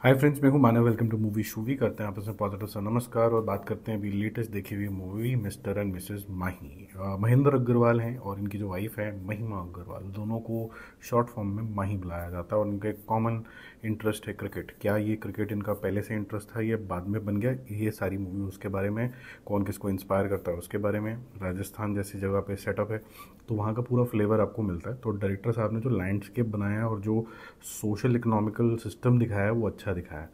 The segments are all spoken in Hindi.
हाय फ्रेंड्स, मैं हूं मानव। वेलकम टू मूवी शूवी। करते हैं आपस में पॉजिटिव सा नमस्कार और बात करते हैं अभी लेटेस्ट देखी हुई मूवी मिस्टर एंड मिसेस माही। महेंद्र अग्रवाल हैं और इनकी जो वाइफ है महिमा अग्रवाल, दोनों को शॉर्ट फॉर्म में माही बुलाया जाता है और उनका एक कॉमन इंटरेस्ट है क्रिकेट। क्या ये क्रिकेट इनका पहले से इंटरेस्ट था, ये बाद में बन गया, ये सारी मूवी उसके बारे में। कौन किसको इंस्पायर करता है उसके बारे में। राजस्थान जैसी जगह पे सेटअप है तो वहाँ का पूरा फ्लेवर आपको मिलता है। तो डायरेक्टर साहब ने जो लैंडस्केप बनाया है और जो सोशल इकोनॉमिकल सिस्टम दिखाया है वो अच्छा दिखाया है।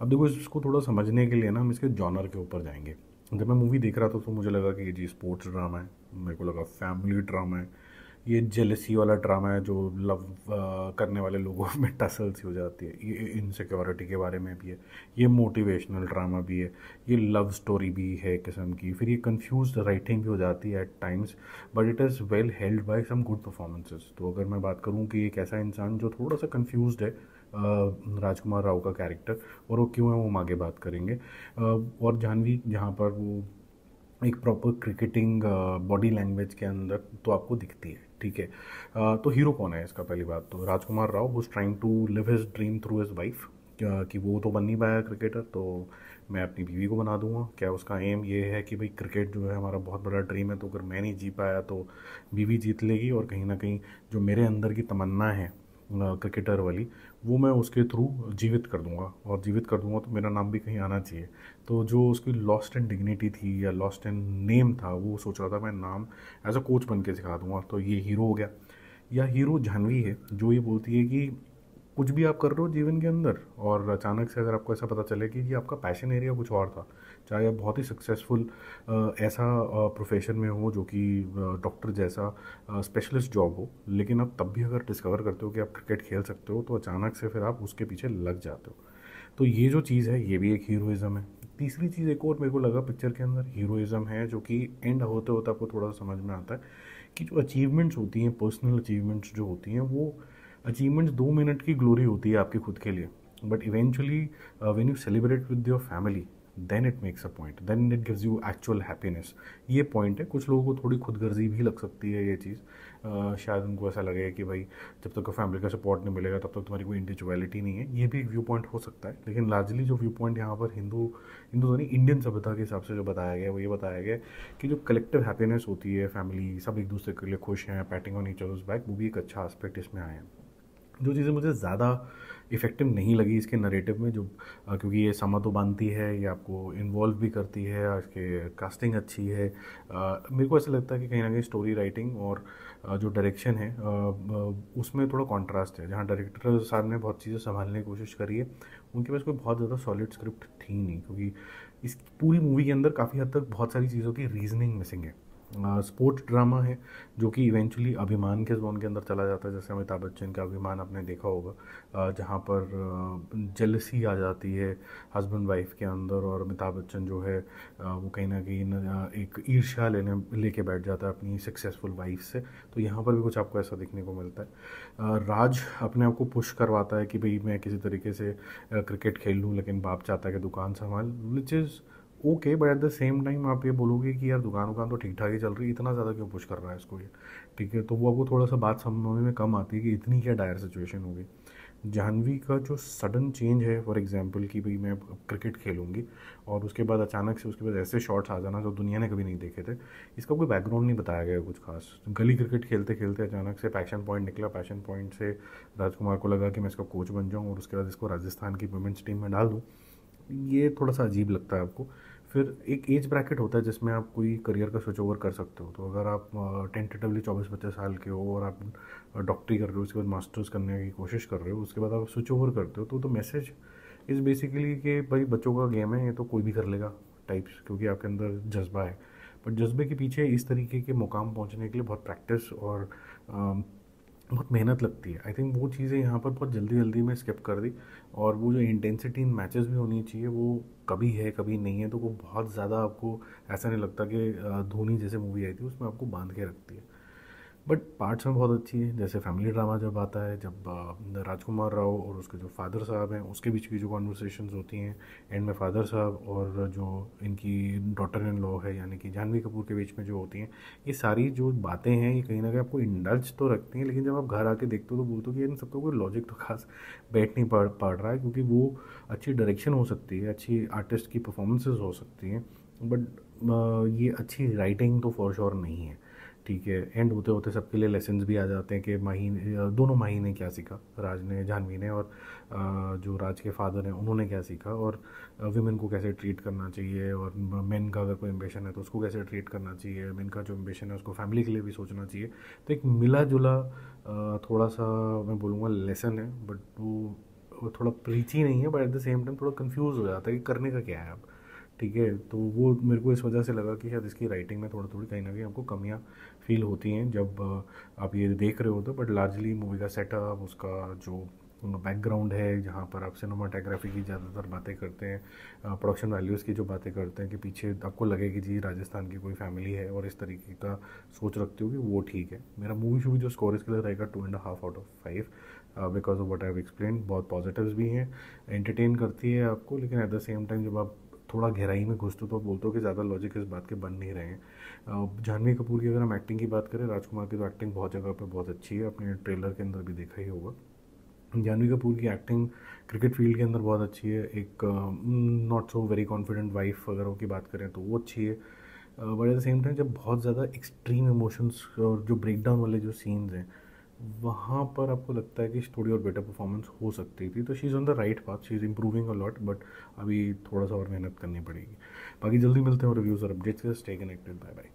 अब देखो, इसको थोड़ा समझने के लिए ना हम इसके जॉनर के ऊपर जाएंगे। जब मैं मूवी देख रहा था तो मुझे लगा कि ये जी स्पोर्ट्स ड्रामा है, मेरे को लगा फैमिली ड्रामा है, ये जेलसी वाला ड्रामा है जो लव करने वाले लोगों में टसल सी हो जाती है, ये इनसिक्योरिटी के बारे में भी है, ये मोटिवेशनल ड्रामा भी है, ये लव स्टोरी भी है किस्म की, फिर ये कंफ्यूज राइटिंग भी हो जाती है at times, but it is well held by some good performances. तो अगर मैं बात करूँ कि एक ऐसा इंसान जो थोड़ा सा कंफ्यूज है, राजकुमार राव का कैरेक्टर, और वो क्यों है वो हम आगे बात करेंगे। और जानवी जहाँ पर वो एक प्रॉपर क्रिकेटिंग बॉडी लैंग्वेज के अंदर तो आपको दिखती है, ठीक है। तो हीरो कौन है इसका? पहली बात तो Rajkumar Rao who's trying to live his dream through his wife, कि वो तो बन नहीं पाया क्रिकेटर तो मैं अपनी बीवी को बना दूंगा। क्या उसका एम ये है कि भाई क्रिकेट जो है हमारा बहुत बड़ा ड्रीम है, तो अगर मैं नहीं जी पाया तो बीवी जीत लेगी, और कहीं ना कहीं जो मेरे अंदर की तमन्ना है क्रिकेटर वाली, वो मैं उसके थ्रू जीवित कर दूंगा, और जीवित कर दूंगा तो मेरा नाम भी कहीं आना चाहिए। तो जो उसकी लॉस्ट इन डिग्निटी थी या लॉस्ट इन नेम था, वो सोच रहा था मैं नाम एज अ कोच बन के सिखा दूंगा। तो ये हीरो हो गया। या हीरो जानवी है जो ये बोलती है कि कुछ भी आप कर रहे हो जीवन के अंदर, और अचानक से अगर आपको ऐसा पता चले कि ये आपका पैशन एरिया कुछ और था, चाहे आप बहुत ही सक्सेसफुल ऐसा प्रोफेशन में हो जो कि डॉक्टर जैसा स्पेशलिस्ट जॉब हो, लेकिन आप तब भी अगर डिस्कवर करते हो कि आप क्रिकेट खेल सकते हो, तो अचानक से फिर आप उसके पीछे लग जाते हो। तो ये जो चीज़ है ये भी एक हीरोइज़म है। तीसरी चीज़ एक और मेरे को लगा पिक्चर के अंदर हीरोइज़म है, जो कि एंड होते होते आपको थोड़ा सा समझ में आता है कि जो अचीवमेंट्स होती हैं, पर्सनल अचीवमेंट्स जो होती हैं, वो अचीवमेंट्स 2 मिनट की ग्लोरी होती है आपके खुद के लिए, but eventually when you celebrate with your family, then it makes a point, then it gives you actual happiness. ये पॉइंट है। कुछ लोगों को थोड़ी खुदगर्जी भी लग सकती है ये चीज़, शायद उनको ऐसा लगे कि भाई जब तक फैमिली का सपोर्ट नहीं मिलेगा तब तक तुम्हारी कोई इंडिविजुअलिटी नहीं है। ये भी एक व्यू पॉइंट हो सकता है, लेकिन लार्जली जो व्यू पॉइंट यहाँ पर हिंदू हिंदू तो नहीं, इंडियन सभ्यता के हिसाब से जो बताया गया है वो ये बताया गया है कि जो कलेक्टिव हैप्पीनेस होती है, फैमिली सब एक दूसरे के लिए खुश हैं, patting on each others back, वो भी एक अच्छा एस्पेक्ट इसमें आया है। जो चीज़ें मुझे ज़्यादा इफ़ेक्टिव नहीं लगी इसके नरेटिव में, जो क्योंकि ये समा तो बांधती है, ये आपको इन्वॉल्व भी करती है, इसके कास्टिंग अच्छी है, मेरे को ऐसा लगता है कि कहीं ना कहीं स्टोरी राइटिंग और जो डायरेक्शन है उसमें थोड़ा कॉन्ट्रास्ट है। जहाँ डायरेक्टर साहब ने बहुत चीज़ें संभालने की कोशिश करी है, उनके पास कोई बहुत ज़्यादा सॉलिड स्क्रिप्ट थी नहीं, क्योंकि इस पूरी मूवी के अंदर काफ़ी हद तक बहुत सारी चीज़ों की रीजनिंग मिसिंग है। स्पोर्ट्स ड्रामा है जो कि इवेंचुअली अभिमान के जोन के अंदर चला जाता है, जैसे अमिताभ बच्चन का अभिमान आपने देखा होगा, जहाँ पर जेलसी आ जाती है हस्बैंड वाइफ के अंदर, और अमिताभ बच्चन जो है वो कहीं ना कहीं एक ईर्ष्या लेके बैठ जाता है अपनी सक्सेसफुल वाइफ से। तो यहाँ पर भी कुछ आपको ऐसा देखने को मिलता है। राज अपने आप को पुश करवाता है कि भाई मैं किसी तरीके से क्रिकेट खेल लूँ, लेकिन बाप चाहता है कि दुकान संभाल, which is okay, but at the same time आप ये बोलोगे कि यार दुकान वुकान तो ठीक ठाक ही चल रही है, इतना ज़्यादा क्यों पुश कर रहा है इसको ये, ठीक है। तो वो आपको थोड़ा सा बात समझ में कम आती है कि इतनी क्या डायर सिचुएशन होगी। जाह्नवी का जो सडन चेंज है, फॉर एग्जांपल कि भाई मैं क्रिकेट खेलूंगी, और उसके बाद अचानक से उसके बाद ऐसे शॉट्स आ जाना जो दुनिया ने कभी नहीं देखे थे, इसका कोई बैकग्राउंड नहीं बताया गया कुछ खास। गली क्रिकेट खेलते खेलते अचानक से पैशन पॉइंट निकला, पैशन पॉइंट से राजकुमार को लगा कि मैं इसका कोच बन जाऊँ और उसके बाद इसको राजस्थान की वुमेंस टीम में डाल दूँ। ये थोड़ा सा अजीब लगता है आपको। फिर एक एज ब्रैकेट होता है जिसमें आप कोई करियर का स्विच ओवर कर सकते हो। तो अगर आप टेंटेटिवली 24-25 साल के हो और आप डॉक्टरी कर रहे हो, उसके बाद मास्टर्स करने की कोशिश कर रहे हो, उसके बाद आप स्विच ओवर करते हो, तो मैसेज इज़ बेसिकली कि भाई बच्चों का गेम है, ये तो कोई भी कर लेगा टाइप्स, क्योंकि आपके अंदर जज्बा है। बट जज्बे के पीछे इस तरीके के मुकाम पहुंचने के लिए बहुत प्रैक्टिस और बहुत मेहनत लगती है। आई थिंक वो चीज़ें यहाँ पर बहुत जल्दी जल्दी में स्किप कर दी, और वो जो इंटेंसिटी इन मैचेस में होनी चाहिए वो कभी है कभी नहीं है, तो वो बहुत ज़्यादा आपको ऐसा नहीं लगता कि धोनी जैसे मूवी आई थी उसमें आपको बांध के रखती है। बट पार्ट्स में बहुत अच्छी है। जैसे फैमिली ड्रामा जब आता है, जब राजकुमार राव और उसके जो फादर साहब हैं उसके बीच की जो कॉन्वर्सेशंस होती हैं, एंड में फादर साहब और जो इनकी डॉटर इन लॉ है यानी कि जानवी कपूर के बीच में जो होती हैं, ये सारी जो बातें हैं ये कहीं ना कहीं आपको इंडल्ज तो रखती हैं, लेकिन जब आप घर आके देखते हो तो बोलते हो कि इन सबका कोई लॉजिक तो खास बैठ नहीं पड़ रहा है, क्योंकि वो अच्छी डायरेक्शन हो सकती है, अच्छी आर्टिस्ट की परफॉर्मेंसेज हो सकती हैं, बट ये अच्छी राइटिंग तो फॉर श्योर नहीं है। ठीक है, एंड होते होते सबके लिए लेसन्स भी आ जाते हैं कि माही दोनों माही ने क्या सीखा, राज ने, जानवी ने, और जो राज के फादर हैं उन्होंने क्या सीखा, और विमेन को कैसे ट्रीट करना चाहिए, और मेन का अगर कोई एम्बिशन है तो उसको कैसे ट्रीट करना चाहिए, मेन का जो एम्बिशन है उसको फैमिली के लिए भी सोचना चाहिए। तो एक मिला जुला थोड़ा सा मैं बोलूँगा लेसन है, बट वो थोड़ा प्रीची नहीं है, but at the same time थोड़ा कंफ्यूज हो जाता है कि करने का क्या है अब। ठीक है, तो वो मेरे को इस वजह से लगा कि शायद इसकी राइटिंग में थोड़ी थोड़ी कहीं ना कहीं आपको कमियाँ फील होती हैं जब आप ये देख रहे हो तो। बट लार्जली मूवी का सेटअप, उसका जो बैकग्राउंड है जहाँ पर आप सिनेमाटोग्राफी की ज़्यादातर बातें करते हैं, प्रोडक्शन वैल्यूज़ की जो बातें करते हैं कि पीछे आपको लगे कि जी राजस्थान की कोई फैमिली है और इस तरीके का सोच रखते हो, कि वो ठीक है। मेरा मूवी शूवी जो स्कोर इसके लिए रहेगा 2.5 out of 5, because of what I have explain. बहुत पॉजिटिव्स भी हैं, एंटरटेन करती है आपको, लेकिन एट द सेम टाइम जब आप थोड़ा गहराई में घुसते हो तो बोलते हो कि ज़्यादा लॉजिक इस बात के बन नहीं रहे हैं। जानवी कपूर की अगर हम एक्टिंग की बात करें, राजकुमार की तो एक्टिंग बहुत जगह पे बहुत अच्छी है, आपने ट्रेलर के अंदर भी देखा ही होगा। जानवी कपूर की एक्टिंग क्रिकेट फील्ड के अंदर बहुत अच्छी है। एक not so very confident wife वगैरह की बात करें तो वो अच्छी है, but at the same time जब बहुत ज़्यादा एक्सट्रीम इमोशंस और जो ब्रेक डाउन वाले जो सीन्स हैं वहाँ पर आपको लगता है कि थोड़ी और बेटर परफॉर्मेंस हो सकती थी। तो she is on the right path, she is improving a lot, but अभी थोड़ा सा और मेहनत करनी पड़ेगी। बाकी जल्दी मिलते हैं और रिव्यूज़ और अपडेट्स के, स्टे कनेक्टेड, बाय बाय।